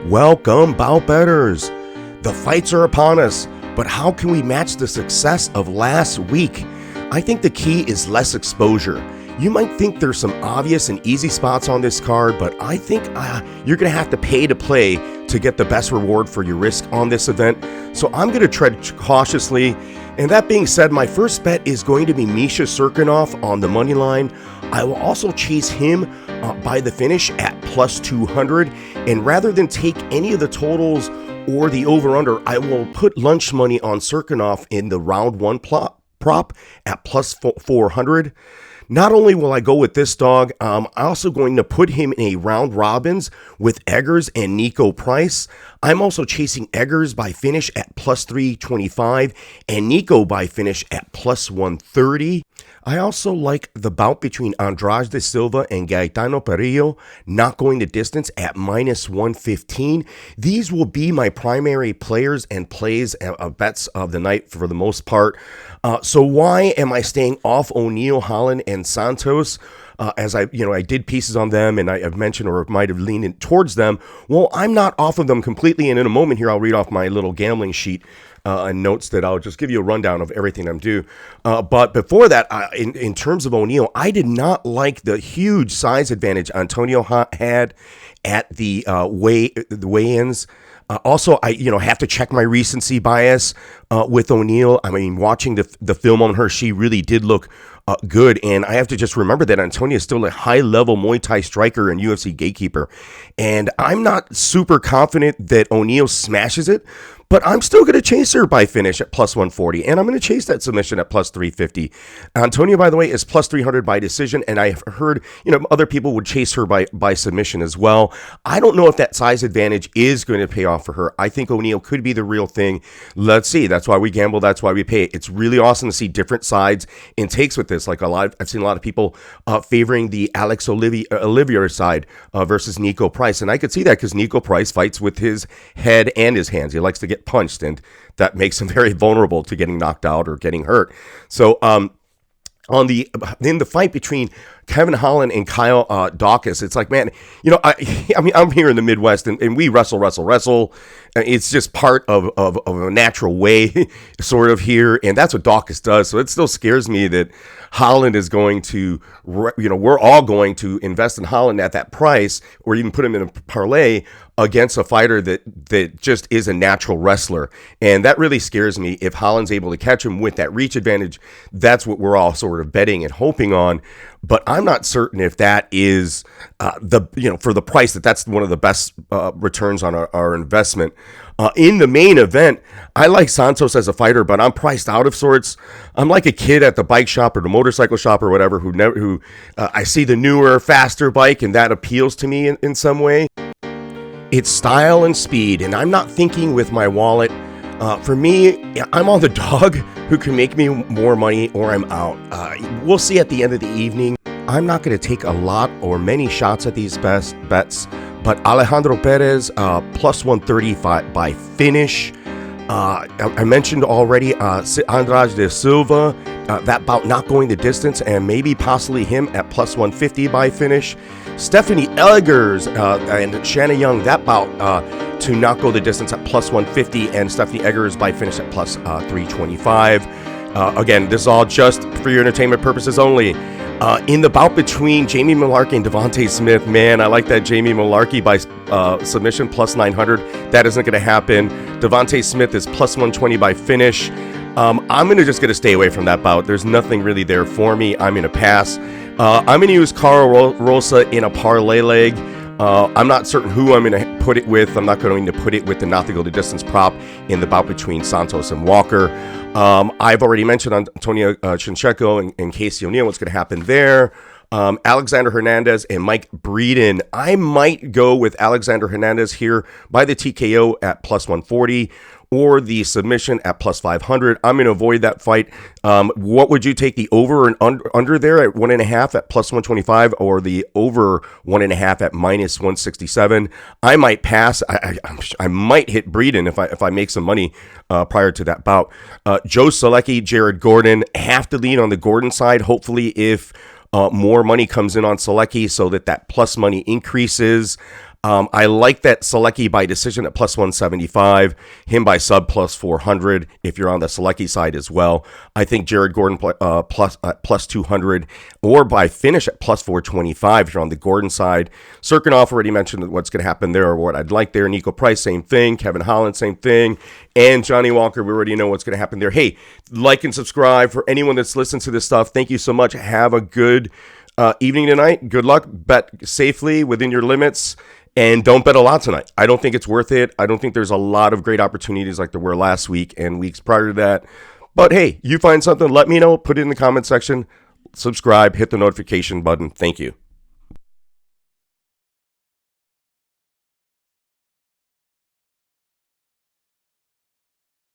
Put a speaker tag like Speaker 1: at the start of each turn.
Speaker 1: Welcome, bout bettors. The fights are upon us, but how can we match the success of last week? I think the key is less exposure. You might think there's some obvious and easy spots on this card, but I think you're going to have to pay to play to get the best reward for your risk on this event. So I'm going to tread cautiously. And that being said, my first bet is going to be Misha Cirkunov on the money line. I will also chase him by the finish at plus 200. And rather than take any of the totals or the over-under, I will put lunch money on Cirkunov in the round one prop at plus 400. Not only will I go with this dog, I'm also going to put him in a round robins with Eggers and Nico Price. I'm also chasing Eggers by finish at plus 325 and Nico by finish at plus 130. I also like the bout between Andrade de Silva and Gaetano Perillo not going the distance at minus 115. These will be my primary players and plays bets of the night for the most part. So why am I staying off O'Neal, Holland, and Santos? As I did pieces on them and I've mentioned or might have leaned in towards them. Well, I'm not off of them completely. And in a moment here, I'll read off my little gambling sheet and notes that I'll just give you a rundown of everything I'm due. But before that, in terms of O'Neal, I did not like the huge size advantage Antonio had at the weigh-ins. Also, I have to check my recency bias with O'Neal. I mean, watching the film on her, she really did look good. And I have to just remember that Antonio is still a high-level Muay Thai striker and UFC gatekeeper. And I'm not super confident that O'Neal smashes it, but I'm still going to chase her by finish at plus 140. And I'm going to chase that submission at plus 350. Antonio, by the way, is plus 300 by decision. And I've heard, other people would chase her by submission as well. I don't know if that size advantage is going to pay off for her. I think O'Neal could be the real thing. Let's see. That's why we gamble. That's why we pay. It's really awesome to see different sides and takes with this. Like I've seen a lot of people favoring the Alex Olivera side versus Nico Price. And I could see that because Nico Price fights with his head and his hands. He likes to get punched, and that makes him very vulnerable to getting knocked out or getting hurt. So in the fight between Kevin Holland and Kyle Dawkins, it's like, man, I mean, I'm here in the Midwest and we wrestle. It's just part of a natural way sort of here. And that's what Dawkins does. So it still scares me that Holland is going to, we're all going to invest in Holland at that price or even put him in a parlay against a fighter that just is a natural wrestler. And that really scares me. If Holland's able to catch him with that reach advantage, that's what we're all sort of betting and hoping on. But I'm not certain if that is for the price that's one of the best returns on our investment. In the main event, I like Santos as a fighter, but I'm priced out of sorts. I'm like a kid at the bike shop or the motorcycle shop or whatever who I see the newer, faster bike and that appeals to me in some way. It's style and speed, and I'm not thinking with my wallet. For me, I'm on the dog who can make me more money or I'm out. We'll see at the end of the evening. I'm not going to take a lot or many shots at these best bets, but Alejandro Perez, plus 135 by finish. I mentioned already Andrade de Silva, that bout not going the distance, and maybe possibly him at plus 150 by finish. Stephanie Eggers and Shanna Young, that bout to not go the distance at plus 150, and Stephanie Eggers by finish at plus 325. Again, this is all just for your entertainment purposes only. In the bout between Jamie Mularkey and Devontae Smith, man, I like that Jamie Mularkey by submission plus 900. That isn't going to happen. Devontae Smith is plus 120 by finish. I'm going to stay away from that bout. There's nothing really there for me. I'm going to pass. I'm going to use Karol Rosa in a parlay leg. I'm not certain who I'm going to put it with. I'm not going to put it with the not to go the distance prop in the bout between Santos and Walker. I've already mentioned Antonio Chinchenko and Casey O'Neal, what's going to happen there. Alexander Hernandez and Mike Breeden. I might go with Alexander Hernandez here by the TKO at plus 140 or the submission at plus 500. I'm going to avoid that fight. What would you take, the over and under there at 1.5 at plus 125 or the over 1.5 at minus 167? I might pass. I might hit Breeden if I make some money prior to that bout. Joe Solecki, Jared Gordon, have to lean on the Gordon side. Hopefully if more money comes in on Solecki so that plus money increases. I like that Selecki by decision at plus 175, him by sub plus 400 if you're on the Selecki side as well. I think Jared Gordon plus 200 or by finish at plus 425 if you're on the Gordon side. Cirkunov already mentioned what's going to happen there or what I'd like there. Nico Price, same thing. Kevin Holland, same thing. And Johnny Walker, we already know what's going to happen there. Hey, like and subscribe for anyone that's listened to this stuff. Thank you so much. Have a good evening tonight. Good luck. Bet safely within your limits. And don't bet a lot tonight. I don't think it's worth it. I don't think there's a lot of great opportunities like there were last week and weeks prior to that. But hey, you find something, let me know. Put it in the comment section. Subscribe. Hit the notification button. Thank you.